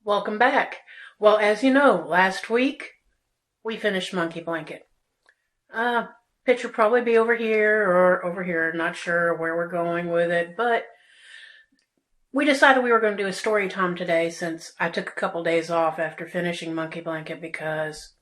Welcome back. Well, as you know, last week we finished Monkey Blanket. Picture probably be over here or over here. Not sure where we're going with it, but we decided we were going to do a story time today since I took a couple days off after finishing Monkey Blanket because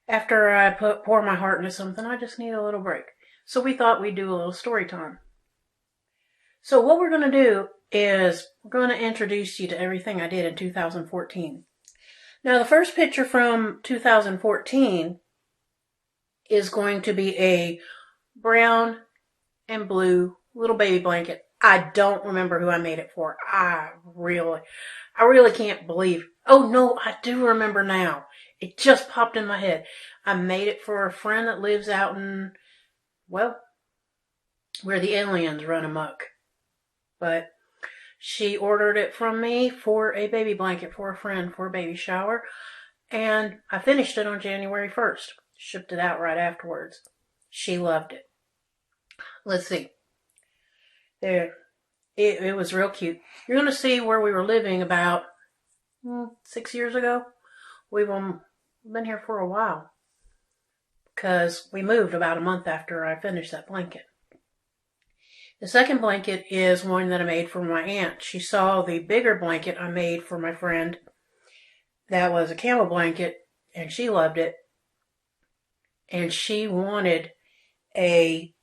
after I pour my heart into something, I just need a little break. So we thought we'd do a little story time. So what we're going to do is we're going to introduce you to everything I did in 2014. Now, the first picture from 2014 is going to be a brown and blue little baby blanket. I don't remember who I made it for. I really can't believe. Oh no, I do remember now. It just popped in my head. I made it for a friend that lives out in, well, where the aliens run amok. But she ordered it from me for a baby blanket for a friend for a baby shower. And I finished it on January 1st. Shipped it out right afterwards. She loved it. Let's see. There. It was real cute. You're going to see where we were living about 6 years ago. We've been here for a while. Because we moved about a month after I finished that blanket. The second blanket is one that I made for my aunt. She saw the bigger blanket I made for my friend. That was a camel blanket, and she loved it. And she wanted a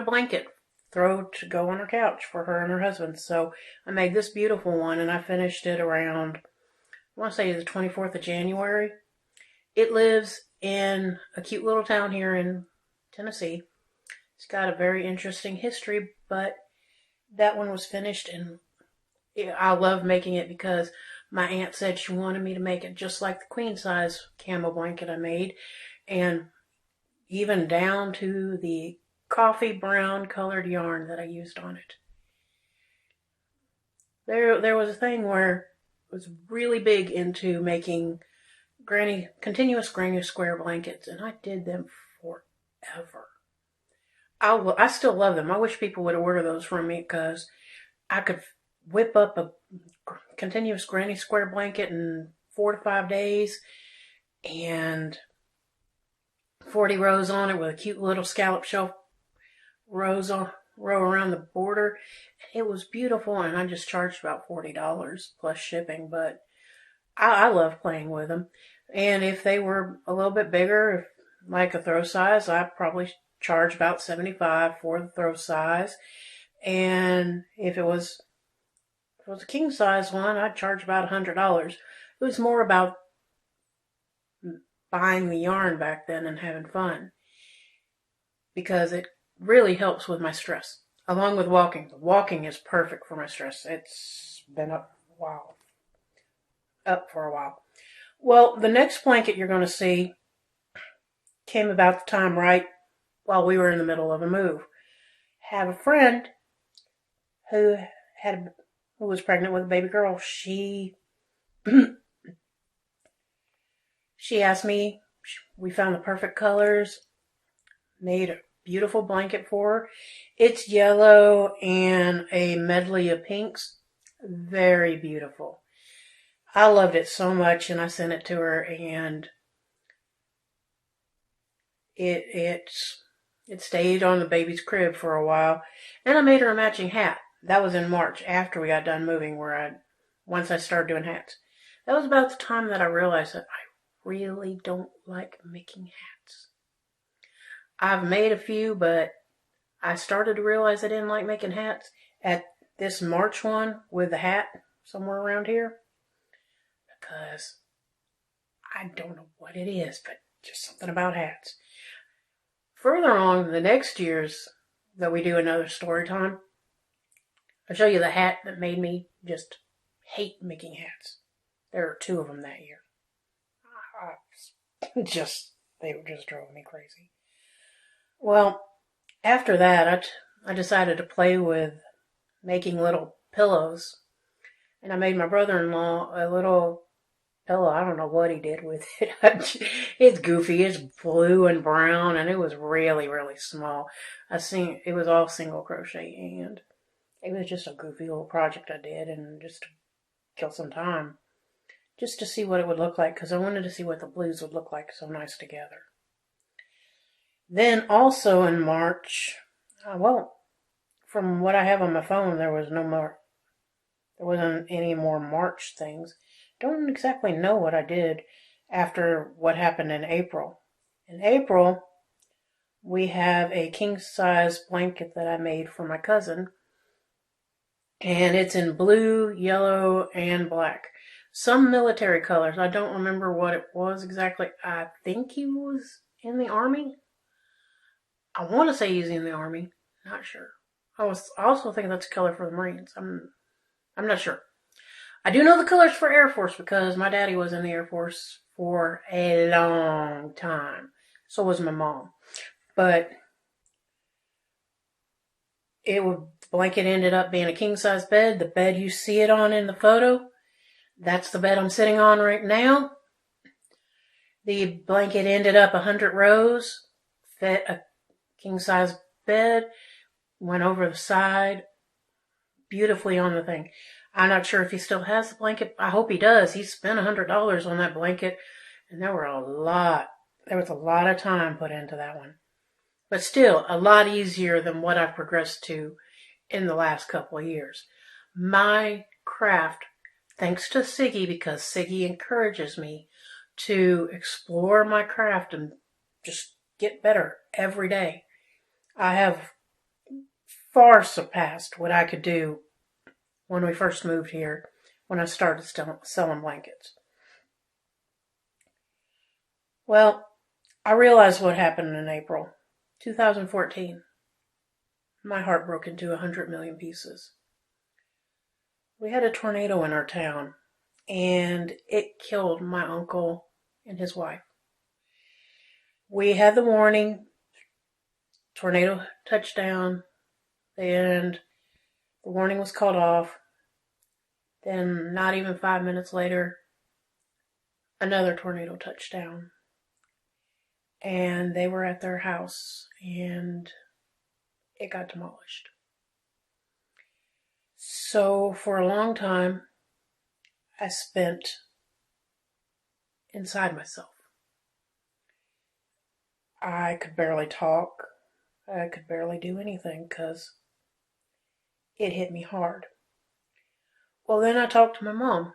blanket to go on her couch for her and her husband. So I made this beautiful one, and I finished it around, I want to say the 24th of January. It lives in a cute little town here in Tennessee. It's got a very interesting history, but that one was finished, and I love making it because my aunt said she wanted me to make it just like the queen size camel blanket I made, and even down to the coffee brown colored yarn that I used on it. There was a thing where I was really big into making continuous granny square blankets, and I did them forever. I still love them. I wish people would order those from me because I could whip up a continuous granny square blanket in 4 to 5 days and 40 rows on it with a cute little scallop shelf row around the border. It was beautiful, and I just charged about $40 plus shipping, but I love playing with them. And if they were a little bit bigger, like a throw size, I probably charge about $75 for the throw size. And if it was a king size one, I'd charge about $100. It was more about buying the yarn back then and having fun, because it really helps with my stress, along with walking. Walking is perfect for my stress. It's been up for a while. Well, the next blanket you're going to see came about the time right while we were in the middle of a move. Have a friend who was pregnant with a baby girl. She asked me. We found the perfect colors, made a beautiful blanket for her. It's yellow and a medley of pinks. Very beautiful. I loved it so much, and I sent it to her, and it stayed on the baby's crib for a while. And I made her a matching hat. That was in March after we got done moving, once I started doing hats. That was about the time that I realized that I really don't like making hats. I've made a few, but I started to realize I didn't like making hats at this March one with the hat somewhere around here, because I don't know what it is, but just something about hats. Further on, the next years that we do another story time, I'll show you the hat that made me just hate making hats. There are 2 of them that year. They just drove me crazy. Well, after that, I decided to play with making little pillows. And I made my brother-in-law a little pillow. I don't know what he did with it. It's goofy. It's blue and brown, and it was really, really small. It was all single crochet, and It was just a goofy little project I did, and just to kill some time, just to see what it would look like, because I wanted to see what the blues would look like so nice together. Then also in March, from what I have on my phone, there wasn't any more March things. Don't exactly know what I did after what happened in April. In April, we have a king-size blanket that I made for my cousin, and it's in blue, yellow, and black. Some military colors. I don't remember what it was exactly. I think he was in the Army. I want to say he's in the Army. Not sure. I also think that's a color for the Marines. I'm not sure. I do know the colors for Air Force because my daddy was in the Air Force for a long time. So was my mom. But the blanket ended up being a king-size bed. The bed you see it on in the photo, that's the bed I'm sitting on right now. The blanket ended up 100 rows, fit a king-size bed, went over the side, beautifully on the thing. I'm not sure if he still has the blanket. I hope he does. He spent $100 on that blanket, and there was a lot of time put into that one. But still, a lot easier than what I've progressed to in the last couple of years. My craft, thanks to Siggy, because Siggy encourages me to explore my craft and just get better every day. I have far surpassed what I could do when we first moved here, when I started selling blankets. Well, I realized what happened in April 2014. My heart broke into 100 million pieces. We had a tornado in our town, and it killed my uncle and his wife. We had the warning, tornado touchdown, and the warning was called off. Then, not even 5 minutes later, another tornado touchdown. And they were at their house, and it got demolished. So, for a long time, I spent inside myself. I could barely talk. I could barely do anything because it hit me hard. Well, then I talked to my mom.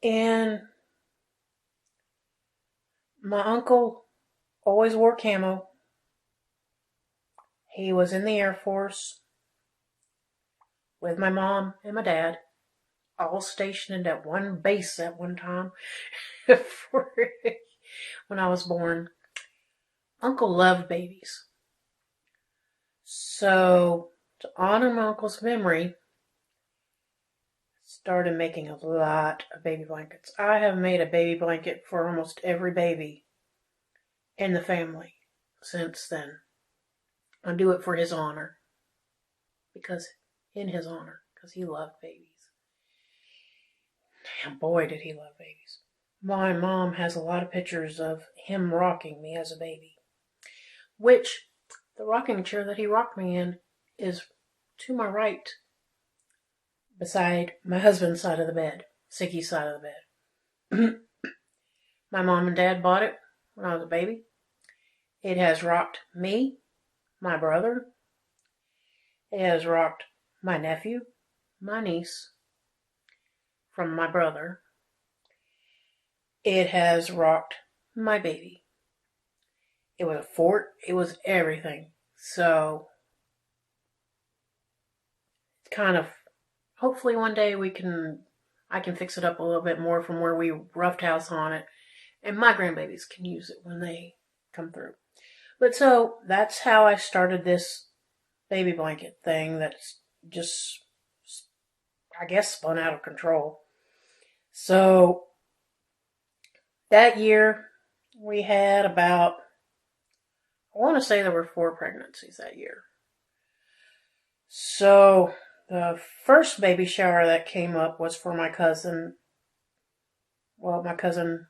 And my uncle always wore camo. He was in the Air Force with my mom and my dad, all stationed at one base at one time when I was born. Uncle loved babies. So, to honor my uncle's memory, started making a lot of baby blankets. I have made a baby blanket for almost every baby in the family since then. I do it for his honor. Because he loved babies. And boy, did he love babies. My mom has a lot of pictures of him rocking me as a baby. Which, the rocking chair that he rocked me in is to my right, beside my husband's side of the bed, Siggy's side of the bed. My mom and dad bought it when I was a baby. It has rocked me, my brother. It has rocked my nephew, my niece, from my brother. It has rocked my baby. It was a fort. It was everything. So, it's kind of, hopefully one day I can fix it up a little bit more from where we roughed house on it. And my grandbabies can use it when they come through. But so, that's how I started this baby blanket thing that's just, I guess, spun out of control. So, that year, we had about, I want to say there were 4 pregnancies that year. So, the first baby shower that came up was for my cousin. Well, my cousin,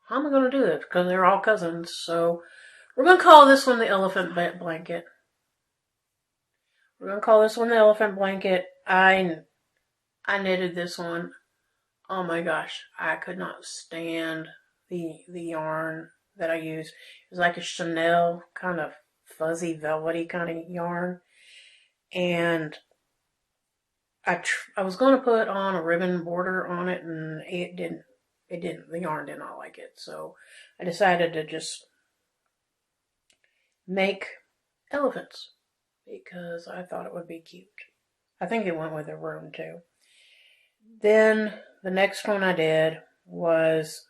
how am I going to do this? Because they're all cousins. So, we're going to call this one the elephant blanket. We're going to call this one the elephant blanket. I knitted this one. Oh my gosh, I could not stand the yarn that I used. It was like a Chanel kind of fuzzy, velvety kind of yarn. And I was going to put on a ribbon border on it, and the yarn did not like it. So I decided to just make elephants because I thought it would be cute. I think it went with the room too. Then the next one I did was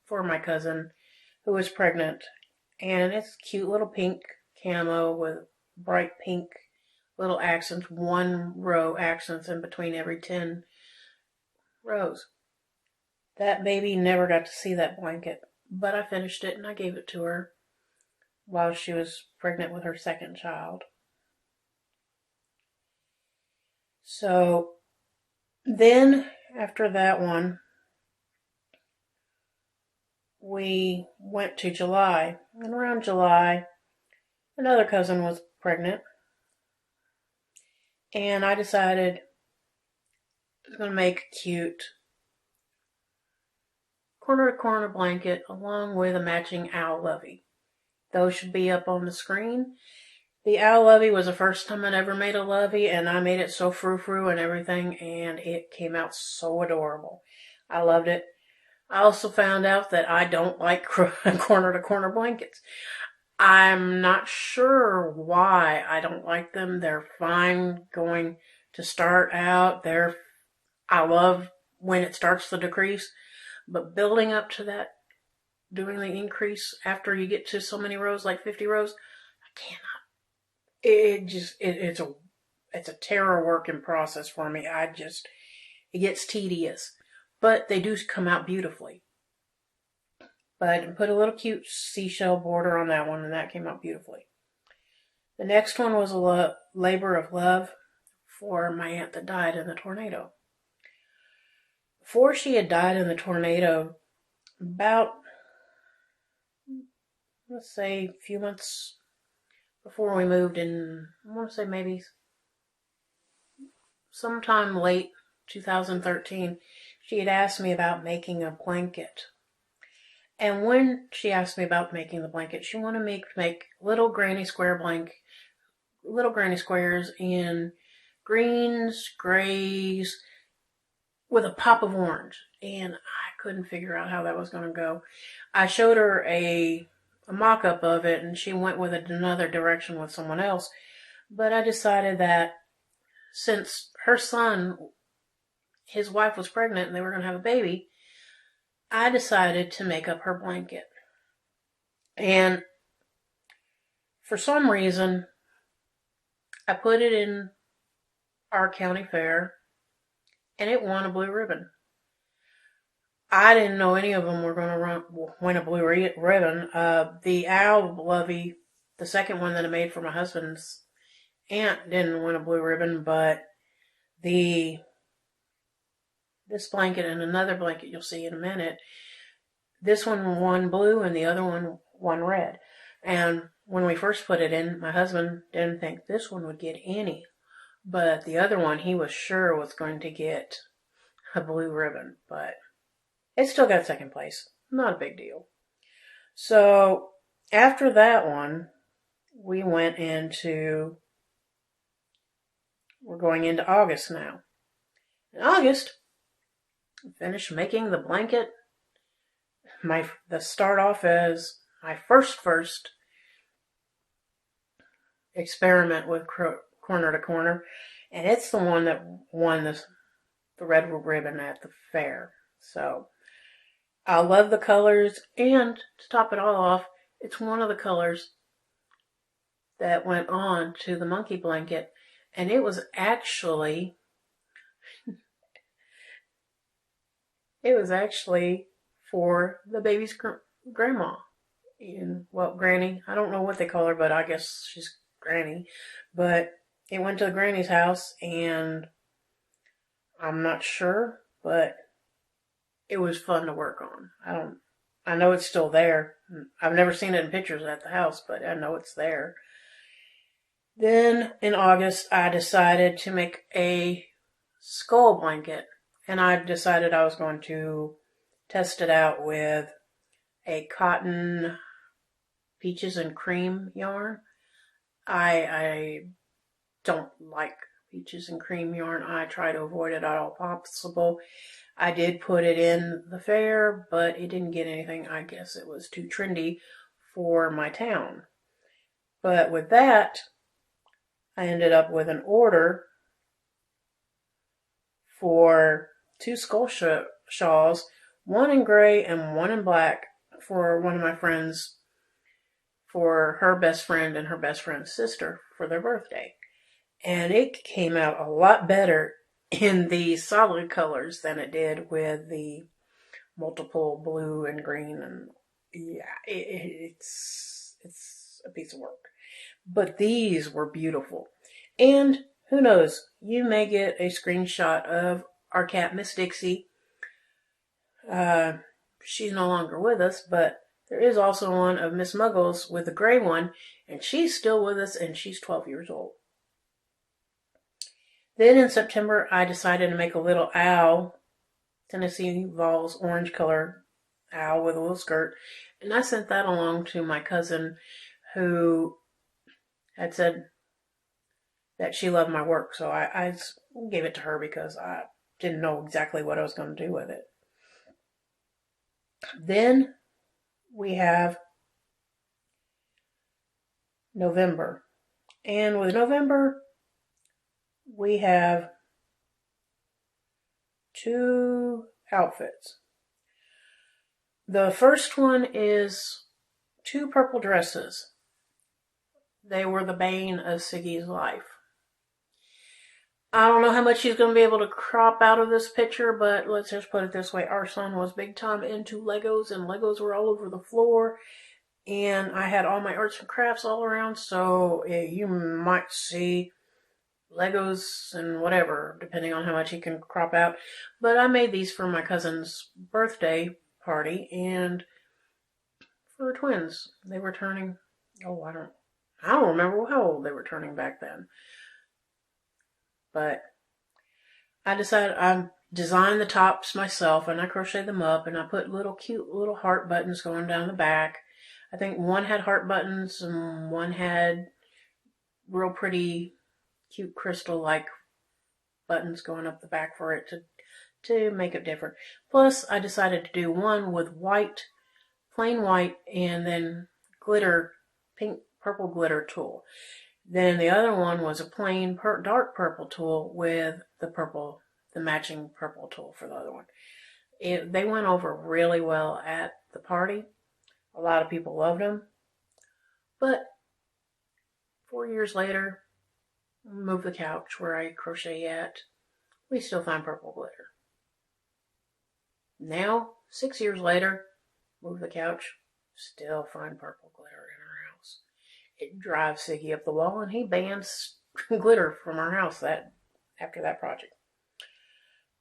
for my cousin who was pregnant, and it's cute little pink camo with bright pink little accents, 1 row accents in between every 10 rows. That baby never got to see that blanket, but I finished it and I gave it to her while she was pregnant with her second child. So then after that one, we went to July, and around July, another cousin was pregnant, and I decided I was going to make a cute corner-to-corner blanket along with a matching owl lovey. Those should be up on the screen. The owl lovey was the first time I'd ever made a lovey, and I made it so frou-frou and everything, and it came out so adorable. I loved it. I also found out that I don't like corner-to-corner blankets. I'm not sure why I don't like them. They're fine going to start out. I love when it starts to decrease, but building up to that, doing the increase after you get to so many rows, like 50 rows, I cannot. It's a terror work in process for me. It gets tedious, but they do come out beautifully. But I put a little cute seashell border on that one, and that came out beautifully. The next one was a labor of love for my aunt that died in the tornado. Before she had died in the tornado, about, let's say, a few months before we moved in, I want to say maybe sometime late 2013, she had asked me about making a blanket. And when she asked me about making the blanket, she wanted me to make little granny squares in greens, grays, with a pop of orange. And I couldn't figure out how that was going to go. I showed her a mock-up of it, and she went with another direction with someone else. But I decided that since his wife was pregnant and they were going to have a baby, I decided to make up her blanket. And for some reason, I put it in our county fair, and it won a blue ribbon. I didn't know any of them were going to win a blue ribbon. The owl lovey, the second one that I made for my husband's aunt, didn't win a blue ribbon, but this blanket and another blanket you'll see in a minute, this one won blue and the other one won red. And when we first put it in, my husband didn't think this one would get any, but the other one he was sure was going to get a blue ribbon, but it still got second place. Not a big deal. So after that one, we're going into August now. In August, I finished making the blanket. The start off as my first experiment with corner to corner, and it's the one that won the red ribbon at the fair. So I love the colors, and to top it all off, it's one of the colors that went on to the monkey blanket, and it was actually for the baby's grandma. Granny. I don't know what they call her, but I guess she's Granny. But it went to the Granny's house, and I'm not sure, but it was fun to work on. I know it's still there. I've never seen it in pictures at the house, but I know it's there. Then in August, I decided to make a skull blanket. And I decided I was going to test it out with a cotton peaches and cream yarn. I don't like peaches and cream yarn. I try to avoid it at all possible. I did put it in the fair, but it didn't get anything. I guess it was too trendy for my town. But with that, I ended up with an order for 2 skull shawls, one in gray and one in black, for one of my friends, for her best friend and her best friend's sister for their birthday. And it came out a lot better in the solid colors than it did with the multiple blue and green. And yeah, it's a piece of work. But these were beautiful. And who knows, you may get a screenshot of our cat, Miss Dixie. She's no longer with us, but there is also one of Miss Muggles with a gray one, and she's still with us, and she's 12 years old. Then in September, I decided to make a little owl, Tennessee Vols orange color owl with a little skirt, and I sent that along to my cousin, who had said that she loved my work, so I gave it to her because I didn't know exactly what I was going to do with it. Then we have November. And with November, we have 2 outfits. The first one is 2 purple dresses. They were the bane of Siggy's life. I don't know how much she's going to be able to crop out of this picture, but let's just put it this way. Our son was big time into Legos, and Legos were all over the floor. And I had all my arts and crafts all around, so you might see Legos and whatever, depending on how much he can crop out. But I made these for my cousin's birthday party, and for twins. They were turning, I don't remember how old they were turning back then. But I decided I designed the tops myself, and I crocheted them up, and I put cute little heart buttons going down the back. I think one had heart buttons and one had real pretty, cute crystal-like buttons going up the back for it to make it different. Plus, I decided to do one with white, plain white, and then glitter, pink, purple glitter tulle. Then the other one was a plain dark purple tulle with the matching purple tulle for the other one. They went over really well at the party. A lot of people loved them. But 4 years later, moved the couch where I crochet at. We still find purple glitter. Now, 6 years later, move the couch, still find purple glitter in our house. It drives Siggy up the wall, and he bans glitter from our house after that project.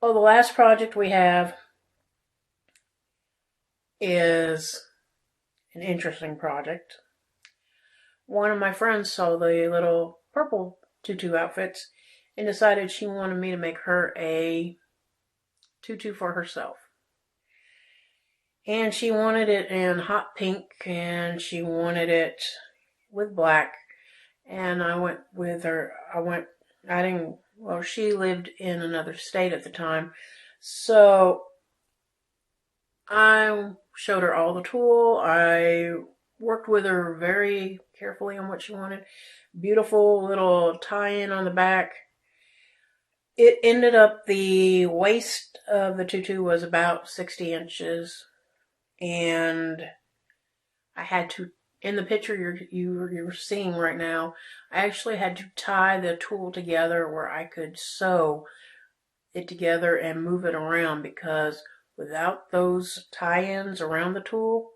Oh, the last project we have is an interesting project. One of my friends saw the little purple tutu outfits and decided she wanted me to make her a tutu for herself. And she wanted it in hot pink, and she wanted it with black. And I went with her. She lived in another state at the time. So I showed her all the tulle. I worked with her very carefully on what she wanted. Beautiful little tie-in on the back. It ended up, the waist of the tutu was about 60 inches. And I had to, in the picture you're seeing right now, I actually had to tie the tulle together where I could sew it together and move it around, because without those tie-ins around the tulle,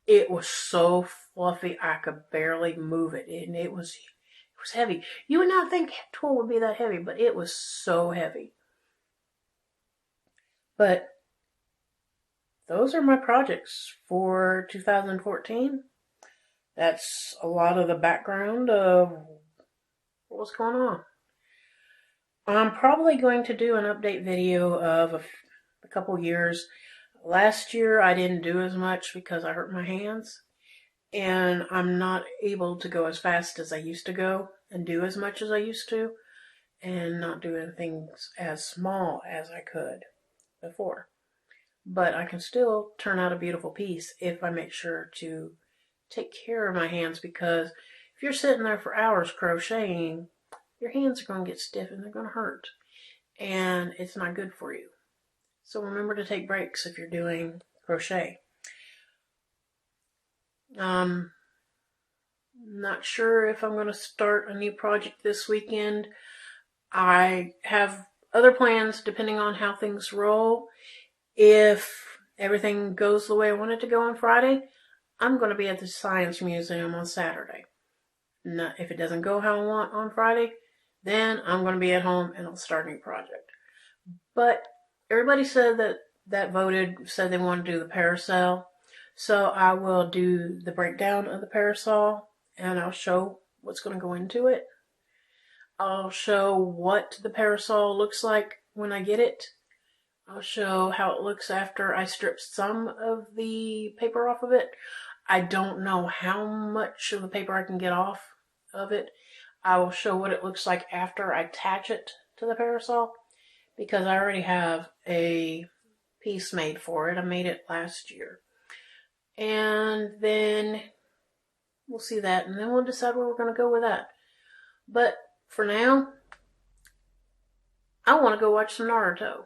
it was so fluffy I could barely move it, and it was heavy. You would not think tulle would be that heavy, but it was so heavy. But those are my projects for 2014. That's a lot of the background of what's going on. I'm probably going to do an update video of a couple years. Last year I didn't do as much because I hurt my hands, and I'm not able to go as fast as I used to go and do as much as I used to, and not doing things as small as I could before. But I can still turn out a beautiful piece if I make sure to take care of my hands, because if you're sitting there for hours crocheting, your hands are going to get stiff and they're going to hurt, and it's not good for you. So remember to take breaks if you're doing crochet. Not sure if I'm going to start a new project this weekend. I have other plans depending on how things roll. If everything goes the way I want it to go on Friday, I'm going to be at the Science Museum on Saturday. If it doesn't go how I want on Friday, then I'm going to be at home and I'll start a new project. But everybody said that voted said they want to do the parasol. So I will do the breakdown of the parasol, and I'll show what's going to go into it. I'll show what the parasol looks like when I get it. I'll show how it looks after I strip some of the paper off of it. I don't know how much of the paper I can get off of it. I will show what it looks like after I attach it to the parasol, because I already have a piece made for it. I made it last year. And then we'll see that, and then we'll decide where we're going to go with that. But for now, I want to go watch some Naruto.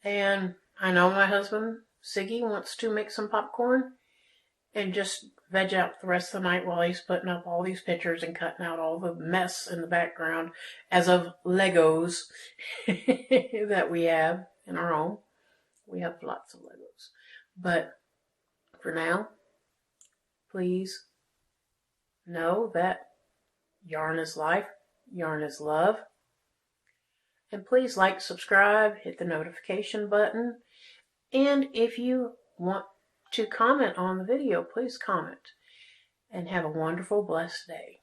And I know my husband, Siggy, wants to make some popcorn and just veg out the rest of the night while he's putting up all these pictures and cutting out all the mess in the background as of Legos that we have in our home. We have lots of Legos. But for now, please know that yarn is life, yarn is love. And please like, subscribe, hit the notification button. And if you want to comment on the video, please comment. And have a wonderful, blessed day.